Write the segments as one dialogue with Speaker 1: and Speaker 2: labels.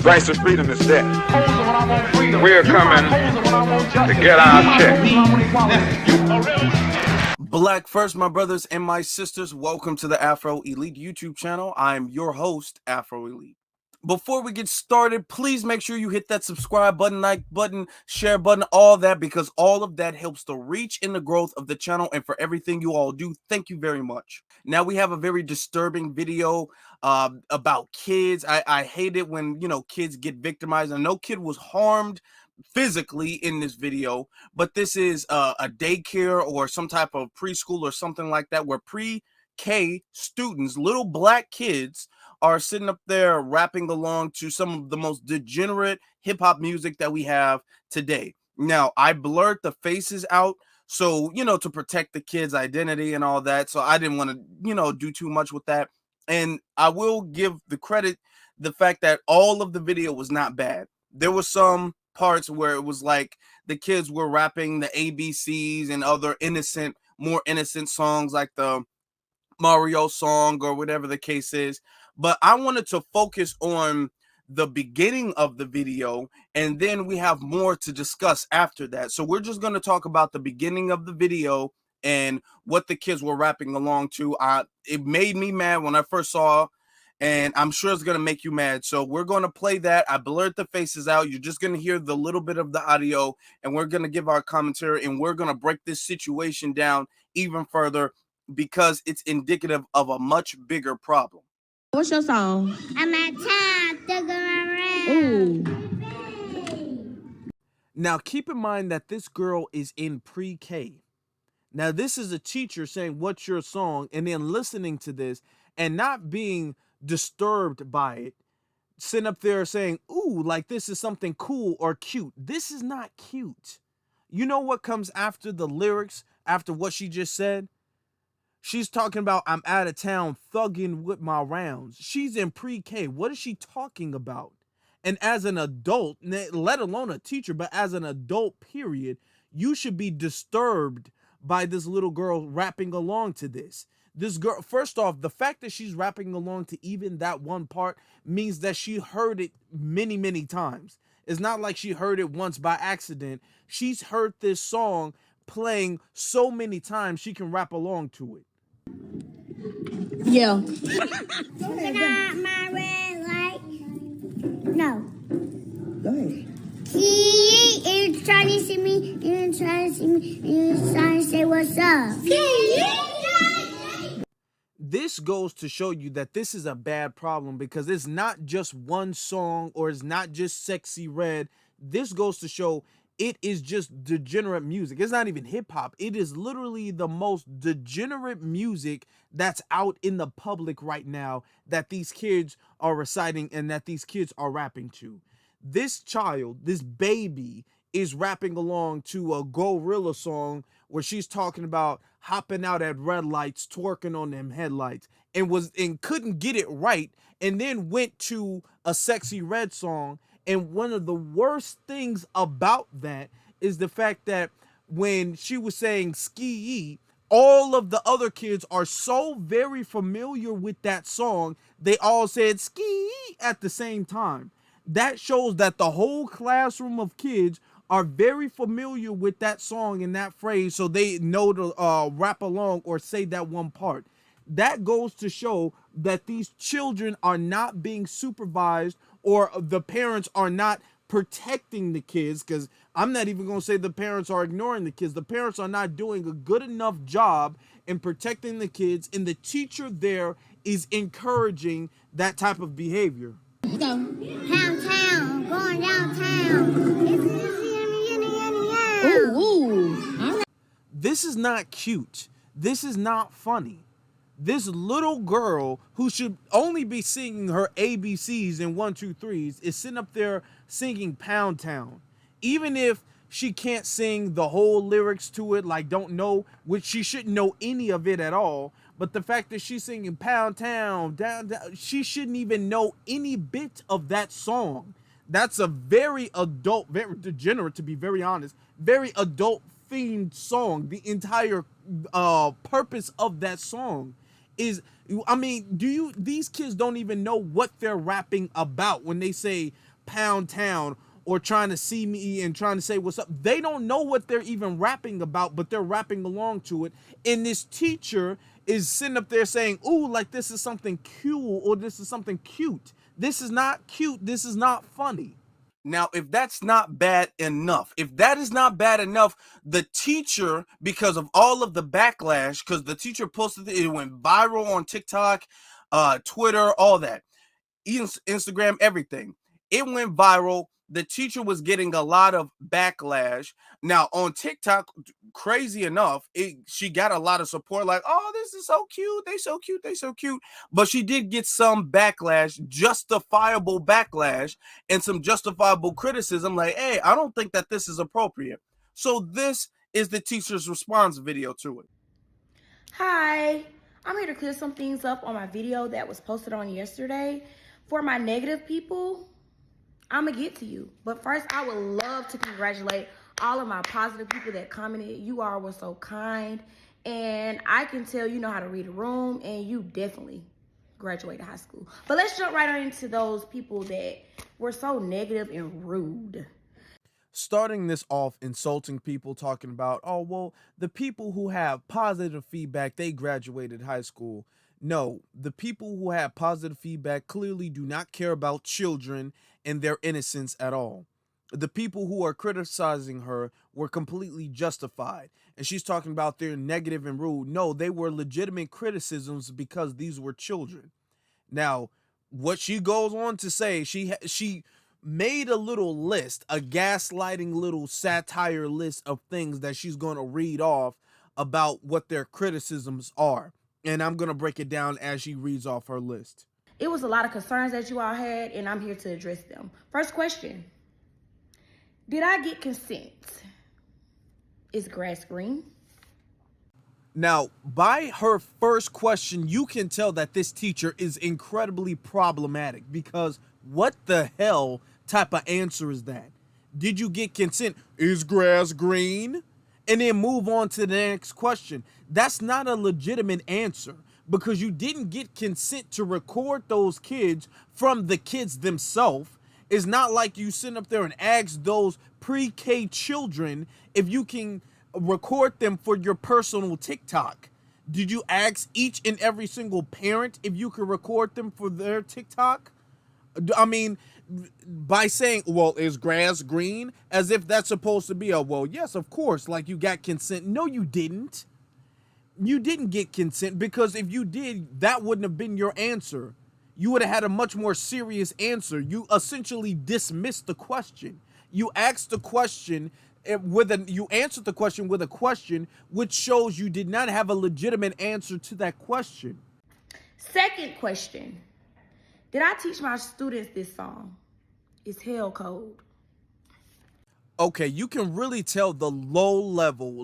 Speaker 1: Rights to freedom is dead. We're coming to get our check.
Speaker 2: Black first, my brothers and my sisters. Welcome to the Afro Elite YouTube channel. I'm your host, Afro Elite. Before we get started, please make sure you hit that subscribe button, like button, share button, all that, because all of that helps the reach and the growth of the channel. And for everything you all do, thank you very much. Now we have a very disturbing video about kids. I hate it when, kids get victimized. And no kid was harmed physically in this video, but this is a daycare or some type of preschool or something like that, where pre-K students, little black kids, are sitting up there rapping along to some of the most degenerate hip-hop music that we have today. Now, I blurred the faces out, so, to protect the kids' identity and all that, so I didn't want to, do too much with that. And I will give the credit, the fact that all of the video was not bad. There was some parts where it was like the kids were rapping the ABCs and other more innocent songs like the Mario song or whatever the case is. But I wanted to focus on the beginning of the video, and then we have more to discuss after that. So we're just going to talk about the beginning of the video and what the kids were rapping along to. It made me mad when I first saw, and I'm sure it's going to make you mad. So we're going to play that. I blurred the faces out. You're just going to hear the little bit of the audio, and we're going to give our commentary, and we're going to break this situation down even further because it's indicative of a much bigger problem.
Speaker 3: What's your song?
Speaker 4: I'm at town, Degenerate.
Speaker 3: Ooh.
Speaker 2: Now, keep in mind that this girl is in pre-K. Now, this is a teacher saying, "What's your song?" and then listening to this and not being disturbed by it, sitting up there saying, "Ooh, like this is something cool or cute." This is not cute. You know what comes after the lyrics, after what she just said? She's talking about, "I'm out of town thugging with my rounds." She's in pre-K. What is she talking about? And as an adult, let alone a teacher, but as an adult, period, you should be disturbed by this little girl rapping along to this. This girl, first off, the fact that she's rapping along to even that one part means that she heard it many, many times. It's not like she heard it once by accident. She's heard this song playing so many times she can rap along to it.
Speaker 3: Yeah.
Speaker 4: Looking at my red light. No.
Speaker 3: Go ahead.
Speaker 4: You trying to see me, you trying to see me, you trying to say what's up.
Speaker 2: This goes to show you that this is a bad problem, because it's not just one song or it's not just Sexy Red. This goes to show it is just degenerate music. It's not even hip hop. It is literally the most degenerate music that's out in the public right now that these kids are reciting and that these kids are rapping to. This child, this baby, is rapping along to a Gorilla song where she's talking about hopping out at red lights, twerking on them headlights, and couldn't get it right, and then went to a Sexy Red song. And one of the worst things about that is the fact that when she was saying ski, all of the other kids are so very familiar with that song, they all said ski at the same time. That shows that the whole classroom of kids are very familiar with that song and that phrase, so they know to rap along or say that one part. That goes to show that these children are not being supervised, or the parents are not protecting the kids, because I'm not even going to say the parents are ignoring the kids. The parents are not doing a good enough job in protecting the kids, and the teacher there is encouraging that type of behavior.
Speaker 4: Go. Downtown, going downtown.
Speaker 3: Ooh.
Speaker 2: This is not cute. This is not funny. This little girl, who should only be singing her ABCs and 1, 2, 3s, is sitting up there singing Pound Town. Even if she can't sing the whole lyrics to it, like don't know, which she shouldn't know any of it at all. But the fact that she's singing Pound Town, down, she shouldn't even know any bit of that song. That's a very adult, very degenerate, to be very honest, very adult themed song. The entire purpose of that song is, I mean, these kids don't even know what they're rapping about when they say Pound Town or trying to see me and trying to say what's up. They don't know what they're even rapping about, but they're rapping along to it. And this teacher is sitting up there saying, ooh, like this is something cool or this is something cute. This is not cute. This is not funny. Now, if that's not bad enough, if that is not bad enough, the teacher, because of all of the backlash, because the teacher posted it, it went viral on TikTok, Twitter, all that, Instagram, everything. It went viral. The teacher was getting a lot of backlash. Now on TikTok, crazy enough, she got a lot of support, like, oh, this is so cute, they so cute, they so cute. But she did get some backlash, justifiable backlash, and some justifiable criticism, like, hey, I don't think that this is appropriate. So this is the teacher's response video to it.
Speaker 5: Hi, I'm here to clear some things up on my video that was posted on yesterday. For my negative people, I'm gonna get to you. But first, I would love to congratulate all of my positive people that commented. You all were so kind. And I can tell you know how to read a room, and you definitely graduated high school. But let's jump right on into those people that were so negative and rude.
Speaker 2: Starting this off insulting people, talking about, oh, well, the people who have positive feedback, they graduated high school. No, the people who have positive feedback clearly do not care about children and their innocence at all. The people who are criticizing her were completely justified. And she's talking about they're negative and rude. No, they were legitimate criticisms because these were children. Now, what she goes on to say, she made a little list, a gaslighting little satire list of things that she's going to read off about what their criticisms are. And I'm going to break it down as she reads off her list.
Speaker 5: It was a lot of concerns that you all had, and I'm here to address them. First question, did I get consent? Is grass green?
Speaker 2: Now, by her first question, you can tell that this teacher is incredibly problematic, because what the hell type of answer is that? Did you get consent? Is grass green? And then move on to the next question. That's not a legitimate answer, because you didn't get consent to record those kids from the kids themselves. It's not like you sit up there and ask those pre-K children if you can record them for your personal TikTok. Did you ask each and every single parent if you could record them for their TikTok? I mean, by saying, well, is grass green? As if that's supposed to be a, well, yes, of course, like you got consent. No, you didn't. You didn't get consent, because if you did, that wouldn't have been your answer. You would have had a much more serious answer. You essentially dismissed the question. You asked the question you answered the question with a question, which shows you did not have a legitimate answer to that question.
Speaker 5: Second question, did I teach my students this song? It's Hell Code.
Speaker 2: Okay, you can really tell the low level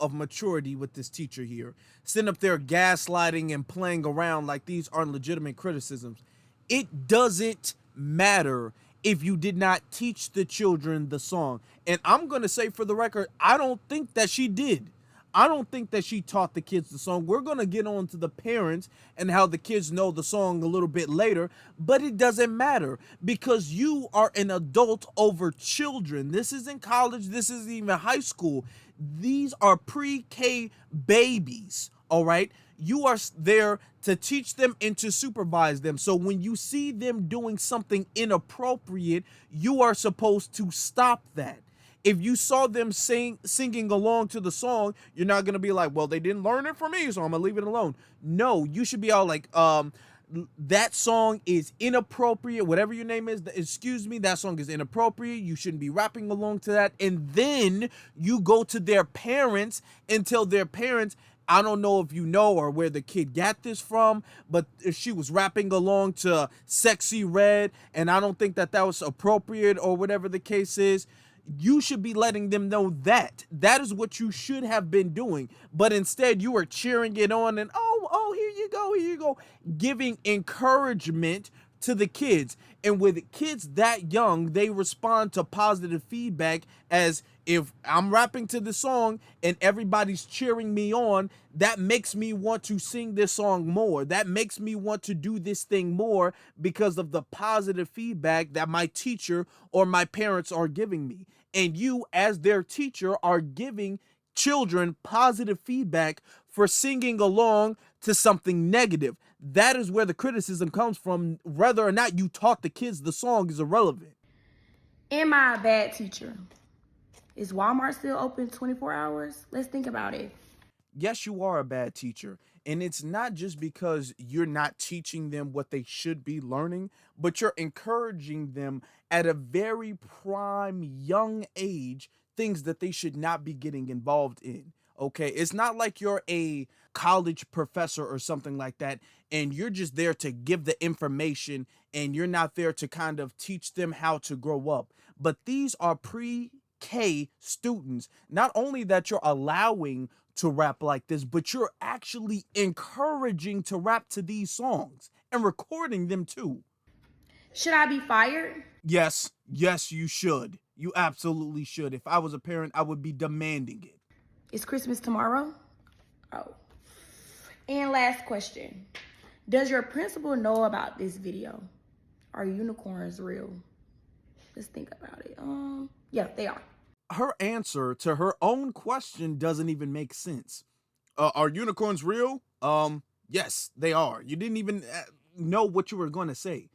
Speaker 2: of maturity with this teacher here. Sitting up there gaslighting and playing around like these aren't legitimate criticisms. It doesn't matter if you did not teach the children the song. And I'm going to say for the record, I don't think that she did. I don't think that she taught the kids the song. We're going to get on to the parents and how the kids know the song a little bit later, but it doesn't matter, because you are an adult over children. This isn't college. This isn't even high school. These are pre-K babies, all right? You are there to teach them and to supervise them. So when you see them doing something inappropriate, you are supposed to stop that. If you saw them singing along to the song, you're not going to be like, well, they didn't learn it from me, so I'm going to leave it alone. No, you should be all like, that song is inappropriate. Whatever your name is, excuse me, that song is inappropriate. You shouldn't be rapping along to that. And then you go to their parents and tell their parents, I don't know if you know or where the kid got this from, but if she was rapping along to Sexy Red, and I don't think that that was appropriate or whatever the case is, you should be letting them know that. That is what you should have been doing. But instead, you are cheering it on and, oh, here you go, giving encouragement to the kids. And with kids that young, they respond to positive feedback as If I'm rapping to the song and everybody's cheering me on, that makes me want to sing this song more. That makes me want to do this thing more because of the positive feedback that my teacher or my parents are giving me. And you, as their teacher, are giving children positive feedback for singing along to something negative. That is where the criticism comes from. Whether or not you taught the kids the song is irrelevant.
Speaker 5: Am I a bad teacher? Is Walmart still open 24 hours? Let's think about it.
Speaker 2: Yes, you are a bad teacher. And it's not just because you're not teaching them what they should be learning, but you're encouraging them at a very prime young age things that they should not be getting involved in. Okay, it's not like you're a college professor or something like that, and you're just there to give the information and you're not there to kind of teach them how to grow up. But these are pre-K students. Not only that you're allowing to rap like this, but you're actually encouraging to rap to these songs and recording them too.
Speaker 5: Should I be fired?
Speaker 2: Yes, you should. You absolutely should. If I was a parent, I would be demanding it.
Speaker 5: Is Christmas tomorrow? Oh. And last question. Does your principal know about this video? Are unicorns real? Let's think about it. Yeah, they are.
Speaker 2: Her answer to her own question doesn't even make sense. Are unicorns real? Yes, they are. You didn't even know what you were going to say.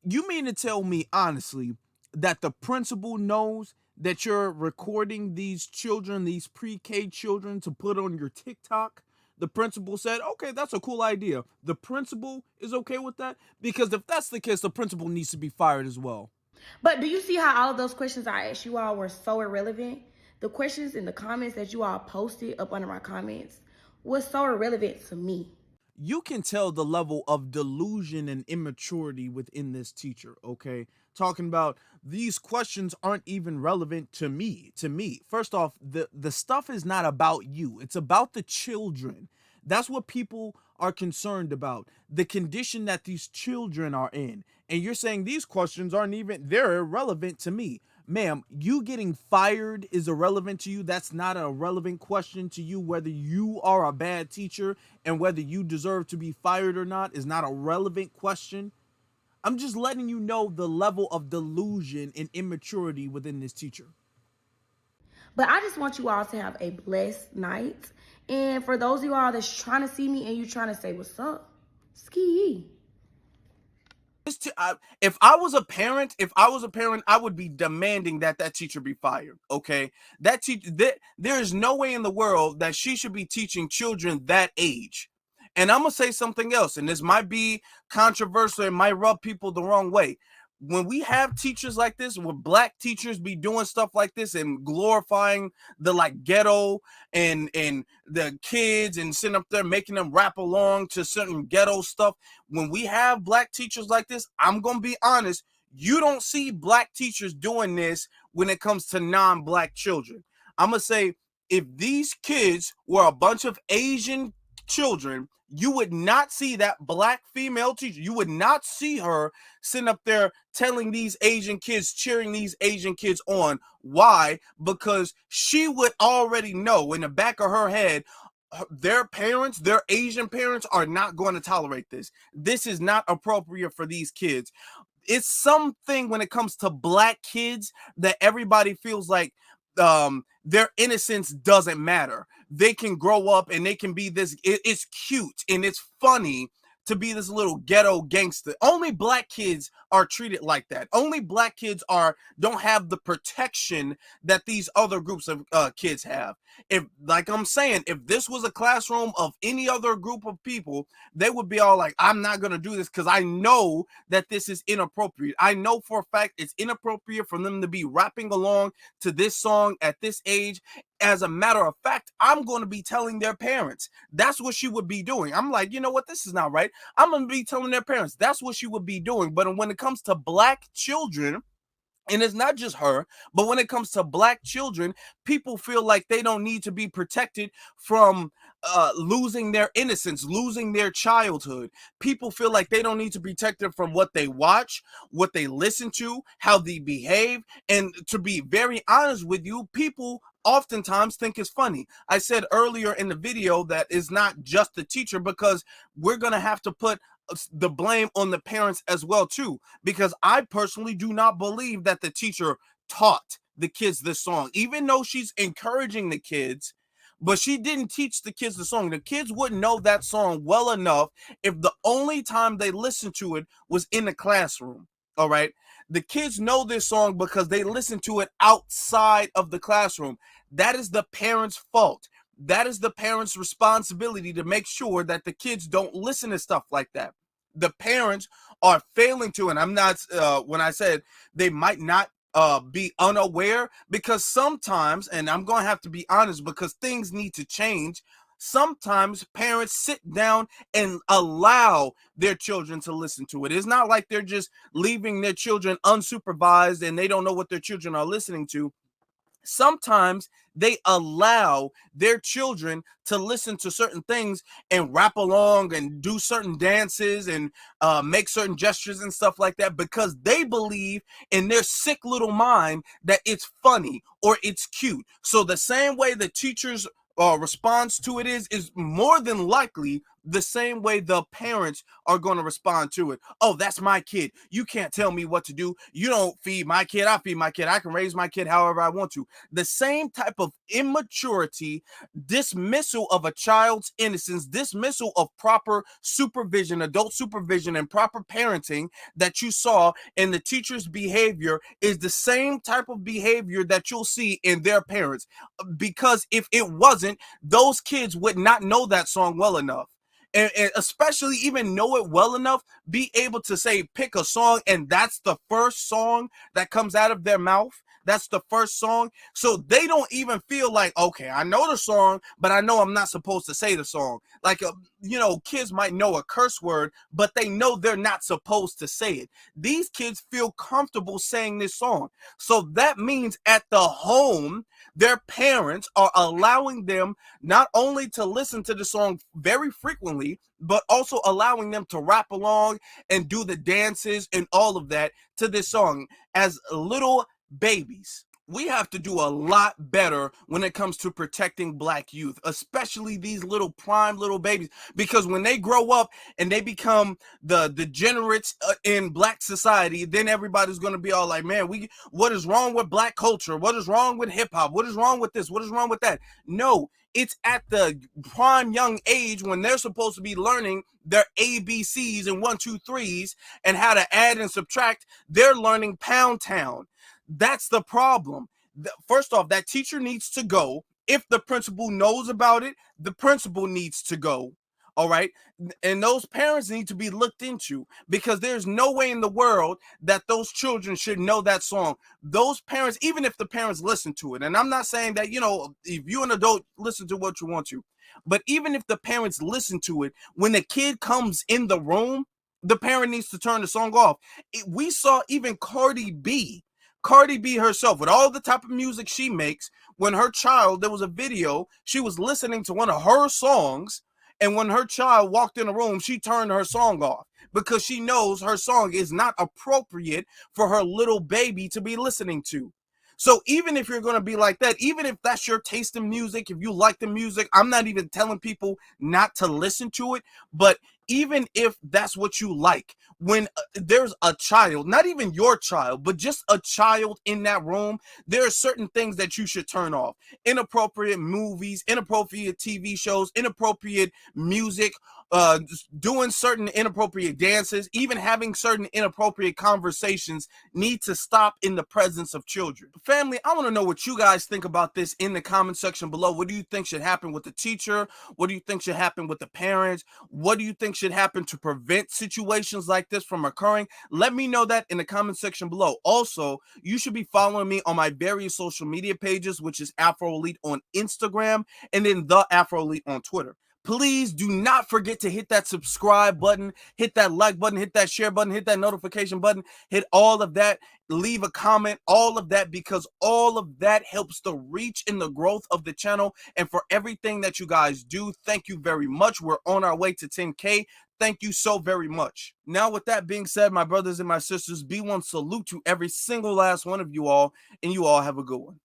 Speaker 2: You mean to tell me honestly that the principal knows that you're recording these children, these pre-K children, to put on your TikTok? The principal said, okay, that's a cool idea. The principal is okay with that? Because if that's the case, the principal needs to be fired as well.
Speaker 5: But do you see how all of those questions I asked you all were so irrelevant? The questions in the comments that you all posted up under my comments was so irrelevant to me.
Speaker 2: You can tell the level of delusion and immaturity within this teacher, okay? Talking about these questions aren't even relevant to me. First off, the stuff is not about you. It's about the children. That's what people are concerned about. The condition that these children are in. And you're saying these questions aren't even, they're irrelevant to me. Ma'am, you getting fired is irrelevant to you. That's not a relevant question to you. Whether you are a bad teacher and whether you deserve to be fired or not is not a relevant question. I'm just letting you know the level of delusion and immaturity within this teacher.
Speaker 5: But I just want you all to have a blessed night. And for those of you all that's trying to see me and you trying to say what's up, ski.
Speaker 2: If I was a parent, I would be demanding that teacher be fired. Okay, that teacher, there is no way in the world that she should be teaching children that age. And I'm gonna say something else, and this might be controversial, it might rub people the wrong way. When we have teachers like this, when black teachers be doing stuff like this and glorifying the like ghetto and the kids and sitting up there making them rap along to certain ghetto stuff, when we have black teachers like this, I'm gonna be honest, you don't see black teachers doing this when it comes to non-black children. I'm gonna say if these kids were a bunch of Asian children, you would not see that black female teacher. You would not see her sitting up there telling these Asian kids, cheering these Asian kids on. Why? Because she would already know in the back of her head, their parents, their Asian parents are not going to tolerate this. This is not appropriate for these kids. It's something when it comes to black kids that everybody feels like their innocence doesn't matter. They can grow up and they can be this, it's cute and it's funny to be this little ghetto gangster. Only black kids are treated like that. Only black kids don't have the protection that these other groups of kids have. If, like I'm saying, if this was a classroom of any other group of people, they would be all like, I'm not going to do this because I know that this is inappropriate. I know for a fact it's inappropriate for them to be rapping along to this song at this age. As a matter of fact, I'm going to be telling their parents. That's what she would be doing. I'm like, you know what? This is not right. I'm going to be telling their parents. That's what she would be doing. But when it comes to black children, and it's not just her, but when it comes to black children, people feel like they don't need to be protected from losing their innocence, losing their childhood. People feel like they don't need to be protected from what they watch, what they listen to, how they behave. And to be very honest with you, people oftentimes think it's funny. I said earlier in the video that it's not just the teacher, because we're going to have to put the blame on the parents as well too, because I personally do not believe that the teacher taught the kids this song, even though she's encouraging the kids. But she didn't teach the kids the song. The kids wouldn't know that song well enough if the only time they listened to it was in the classroom. All right. The kids know this song because they listen to it outside of the classroom. That is the parents' fault. That is the parents' responsibility to make sure that the kids don't listen to stuff like that. The parents are failing to, and I'm not, when I said they might not be unaware, because sometimes, and I'm going to have to be honest because things need to change, sometimes parents sit down and allow their children to listen to it. It's not like they're just leaving their children unsupervised and they don't know what their children are listening to. Sometimes they allow their children to listen to certain things and rap along and do certain dances and make certain gestures and stuff like that, because they believe in their sick little mind that it's funny or it's cute. So the same way the teacher's response to it is more than likely the same way the parents are going to respond to it. Oh, that's my kid. You can't tell me what to do. You don't feed my kid. I feed my kid. I can raise my kid however I want to. The same type of immaturity, dismissal of a child's innocence, dismissal of proper supervision, adult supervision, and proper parenting that you saw in the teacher's behavior is the same type of behavior that you'll see in their parents. Because if it wasn't, those kids would not know that song well enough. And especially even know it well enough, be able to say, pick a song, and that's the first song that comes out of their mouth. That's the first song. So they don't even feel like, okay, I know the song, but I know I'm not supposed to say the song. Like, kids might know a curse word, but they know they're not supposed to say it. These kids feel comfortable saying this song. So that means at the home, their parents are allowing them not only to listen to the song very frequently, but also allowing them to rap along and do the dances and all of that to this song as little babies. We have to do a lot better when it comes to protecting Black youth, especially these little prime little babies, because when they grow up and they become the degenerates in Black society, then everybody's going to be all like, man, what is wrong with Black culture? What is wrong with hip hop? What is wrong with this? What is wrong with that? No, it's at the prime young age when they're supposed to be learning their ABCs and 1, 2, 3s and how to add and subtract. They're learning Pound Town. That's the problem. First off, that teacher needs to go. If the principal knows about it, the principal needs to go. All right. And those parents need to be looked into, because there's no way in the world that those children should know that song. Those parents, even if the parents listen to it, and I'm not saying that, if you're an adult, listen to what you want to, but even if the parents listen to it, when the kid comes in the room, the parent needs to turn the song off. We saw even Cardi B herself, with all the type of music she makes, when her child, there was a video, she was listening to one of her songs, and when her child walked in the room, she turned her song off because she knows her song is not appropriate for her little baby to be listening to. So even if you're going to be like that, even if that's your taste in music, if you like the music, I'm not even telling people not to listen to it, but even if that's what you like, when there's a child, not even your child, but just a child in that room, there are certain things that you should turn off. Inappropriate movies, inappropriate TV shows, inappropriate music, doing certain inappropriate dances, even having certain inappropriate conversations need to stop in the presence of children. Family, I want to know what you guys think about this in the comment section below. What do you think should happen with the teacher? What do you think should happen with the parents? What do you think should happen to prevent situations like this from occurring? Let me know that in the comment section below. Also, you should be following me on my various social media pages, which is Afro Elite on Instagram and then The Afro Elite on Twitter. Please do not forget to hit that subscribe button, hit that like button, hit that share button, hit that notification button, hit all of that, leave a comment, all of that, because all of that helps the reach and the growth of the channel. And for everything that you guys do, thank you very much. We're on our way to 10K. Thank you so very much. Now, with that being said, my brothers and my sisters, be one salute to every single last one of you all, and you all have a good one.